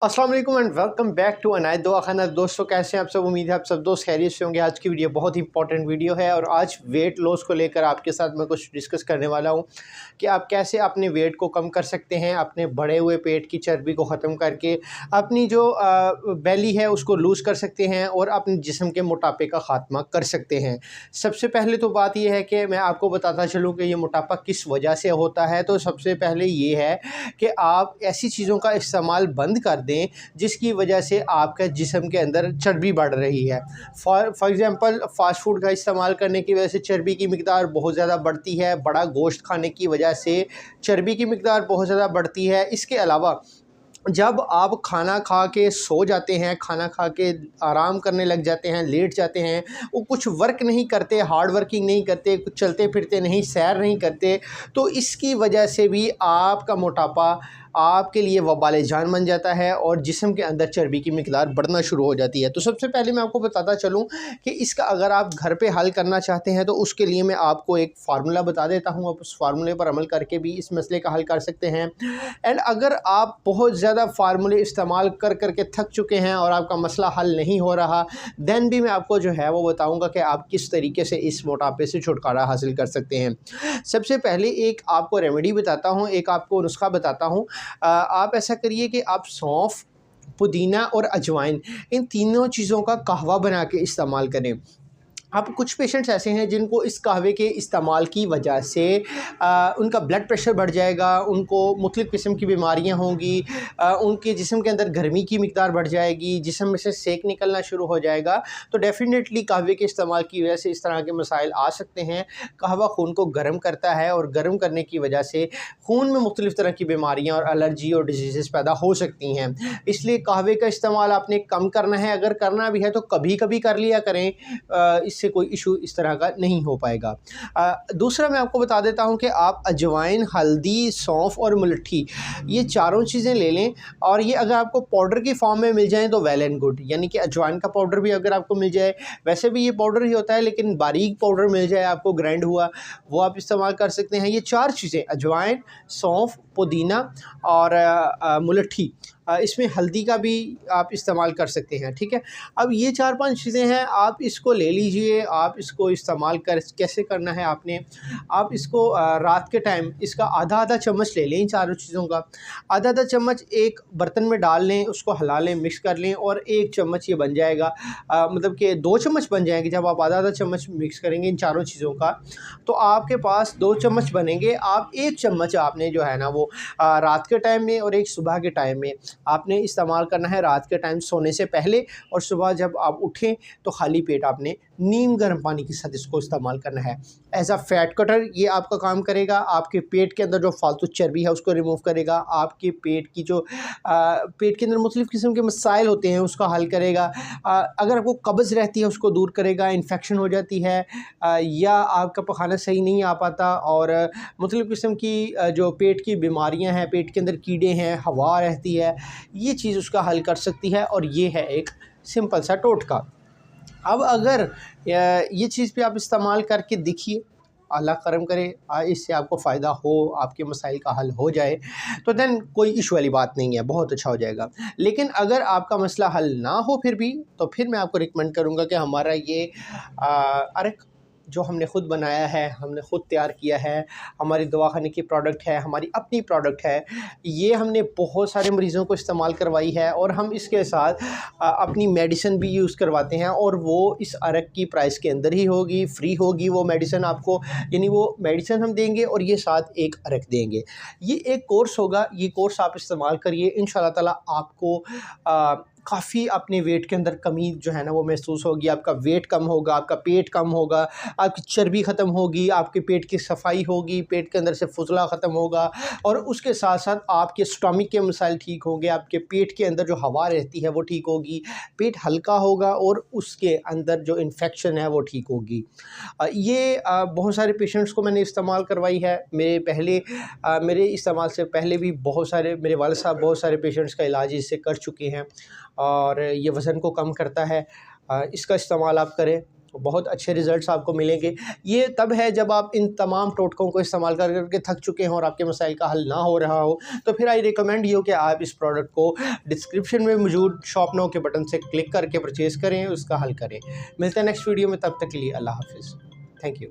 अस्सलाम वालेकुम and welcome back to Anayat दवाखाना। दोस्तों कैसे हैं आप सब? उम्मीद है आप सब दोस्त खैरियत से होंगे। आज की वीडियो बहुत ही इंपॉर्टेंट वीडियो है और आज वेट लॉस को लेकर आपके साथ मैं कुछ डिस्कस करने वाला हूं कि आप कैसे अपने वेट को कम कर सकते हैं, अपने बढ़े हुए पेट की चर्बी को ख़त्म करके अपनी जो बेली है उसको लूज़ कर सकते हैं और अपने जिस्म के मोटापे का ख़ात्मा कर सकते हैं। सबसे पहले तो बात यह है कि मैं आपको बताता चलूँ कि ये मोटापा किस वजह से होता है। तो सबसे पहले ये है कि आप ऐसी चीज़ों का इस्तेमाल बंद कर दें जिसकी वजह से आपका जिस्म के अंदर चर्बी बढ़ रही है। फॉर एग्ज़ाम्पल फ़ास्ट फूड का इस्तेमाल करने की वजह से चर्बी की मिक़दार बहुत ज़्यादा बढ़ती है। बड़ा गोश्त खाने की वजह से चर्बी की मिक़दार बहुत ज़्यादा बढ़ती है। इसके अलावा जब आप खाना खा के सो जाते हैं, खाना खा के आराम करने लग जाते हैं, लेट जाते हैं, वो कुछ वर्क नहीं करते, हार्ड वर्किंग नहीं करते, कुछ चलते फिरते नहीं, सैर नहीं करते, तो इसकी वजह से भी आपका मोटापा आपके लिए वबाल जान बन जाता है और जिस्म के अंदर चर्बी की मिक़दार बढ़ना शुरू हो जाती है। तो सबसे पहले मैं आपको बताता चलूँ कि इसका अगर आप घर पे हल करना चाहते हैं तो उसके लिए मैं आपको एक फ़ार्मूला बता देता हूँ। आप उस फ़ार्मूले पर अमल करके भी इस मसले का हल कर सकते हैं। एंड अगर आप बहुत ज़्यादा फ़ार्मूले इस्तेमाल कर के थक चुके हैं और आपका मसला हल नहीं हो रहा, देन भी मैं आपको जो है वो बताऊँगा कि आप किस तरीके से इस मोटापे से छुटकारा हासिल कर सकते हैं। सबसे पहले एक आपको रेमेडी बताता हूँ, एक आपको नुस्खा बताता हूँ। आप ऐसा करिए कि आप सौंफ, पुदीना और अजवाइन, इन तीनों चीज़ों का कहवा बना के इस्तेमाल करें। अब कुछ पेशेंट्स ऐसे हैं जिनको इस कहवे के इस्तेमाल की वजह से उनका ब्लड प्रेशर बढ़ जाएगा, उनको मुख्तलिफ़ किस्म की बीमारियां होंगी, उनके जिस्म के अंदर गर्मी की मिक़दार बढ़ जाएगी, जिस्म में से सेक निकलना शुरू हो जाएगा। तो डेफ़िनेटली कहवे के इस्तेमाल की वजह से इस तरह के मसाइल आ सकते हैं। कहवा खून को गर्म करता है और गर्म करने की वजह से खून में मुख्तलिफ़ तरह की बीमारियाँ और एलर्जी और डिजीज़ पैदा हो सकती हैं। इसलिए कहवे का इस्तेमाल आपने कम करना है। अगर करना भी है तो कभी कभी कर लिया करें, इससे कोई इशू इस तरह का नहीं हो पाएगा। दूसरा मैं आपको बता देता हूं कि आप अजवाइन, हल्दी, सौंफ और मुलट्ठी, ये चारों चीज़ें ले लें और ये अगर आपको पाउडर की फॉर्म में मिल जाए तो वेल एंड गुड। यानी कि अजवाइन का पाउडर भी अगर आपको मिल जाए, वैसे भी ये पाउडर ही होता है लेकिन बारीक पाउडर मिल जाए आपको ग्राइंड हुआ, वो आप इस्तेमाल कर सकते हैं। ये चार चीज़ें अजवाइन, सौंफ, पुदीना और मुलट्ठी, इसमें हल्दी का भी आप इस्तेमाल कर सकते हैं। ठीक है, अब ये 4-5 चीज़ें हैं, आप इसको ले लीजिए। आप इसको इस्तेमाल कर कैसे करना है आपने, आप इसको रात के टाइम इसका आधा-आधा चम्मच ले लें। इन चारों चीज़ों का आधा-आधा चम्मच एक बर्तन में डाल लें, उसको हिला लें, मिक्स कर लें और 1 चम्मच ये बन जाएगा। मतलब कि 2 चम्मच बन जाएंगे जब आप आधा-आधा चम्मच मिक्स करेंगे इन चारों चीज़ों का, तो आपके पास 2 चम्मच बनेंगे। आप 1 चम्मच आपने जो है ना वो रात के टाइम में और एक सुबह के टाइम में आपने इस्तेमाल करना है। रात के टाइम सोने से पहले और सुबह जब आप उठें तो खाली पेट आपने नीम गर्म पानी के साथ इसको इस्तेमाल करना है। एज अ फैट कटर ये आपका काम करेगा। आपके पेट के अंदर जो फालतू चर्बी है उसको रिमूव करेगा। आपके पेट की जो पेट के अंदर मुख्तलिफ़ किस्म के मसाइल होते हैं उसका हल करेगा। अगर आपको कब्ज़ रहती है उसको दूर करेगा। इन्फेक्शन हो जाती है या आपका पखाना सही नहीं आ पाता और मुख्तलिफ़ किस्म की जो पेट की बीमारियां हैं, पेट के अंदर कीड़े हैं, हवा रहती है, ये चीज़ उसका हल कर सकती है। और ये है एक सिंपल सा टोटका। अब अगर ये चीज़ पे आप इस्तेमाल करके देखिए, अल्लाह करम करे इससे आपको फ़ायदा हो, आपके मसाइल का हल हो जाए, तो देन कोई इशू वाली बात नहीं है, बहुत अच्छा हो जाएगा। लेकिन अगर आपका मसला हल ना हो फिर भी, तो फिर मैं आपको रिकमेंड करूँगा कि हमारा ये अरक जो हमने ख़ुद बनाया है, हमने ख़ुद तैयार किया है, हमारी दवाखाने की प्रोडक्ट है, हमारी अपनी प्रोडक्ट है, ये हमने बहुत सारे मरीज़ों को इस्तेमाल करवाई है और हम इसके साथ अपनी मेडिसिन भी यूज़ करवाते हैं और वो इस अरक की प्राइस के अंदर ही होगी, फ्री होगी वो मेडिसिन आपको। यानी वो मेडिसिन हम देंगे और ये साथ एक अरक देंगे। ये एक कोर्स होगा, ये कोर्स आप इस्तेमाल करिए, इंशाल्लाह ताला आपको काफ़ी अपने वेट के अंदर कमी जो है ना वो महसूस होगी। आपका वेट कम होगा, आपका पेट कम होगा, आपकी चर्बी ख़त्म होगी, आपके पेट की सफाई होगी, पेट के अंदर से फुजला ख़त्म होगा और उसके साथ साथ आपके स्टमक के मसाइल ठीक होंगे, आपके पेट के अंदर जो हवा रहती है वो ठीक होगी, पेट हल्का होगा और उसके अंदर जो इन्फेक्शन है वो ठीक होगी। ये बहुत सारे पेशेंट्स को मैंने इस्तेमाल करवाई है। मेरे इस्तेमाल से पहले भी बहुत सारे मेरे वालिद साहब बहुत सारे पेशेंट्स का इलाज इससे कर चुके हैं और ये वज़न को कम करता है। इसका इस्तेमाल आप करें, बहुत अच्छे रिज़ल्ट्स आपको मिलेंगे। ये तब है जब आप इन तमाम टोटकों को इस्तेमाल कर करके थक चुके हों और आपके मसाइल का हल ना हो रहा हो, तो फिर आई रिकमेंड यू कि आप इस प्रोडक्ट को डिस्क्रिप्शन में मौजूद शॉप नाउ के बटन से क्लिक करके परचेज़ करें, उसका हल करें। मिलते हैं नेक्स्ट वीडियो में, तब तक के लिए अल्लाह हाफ़िज़। Thank you.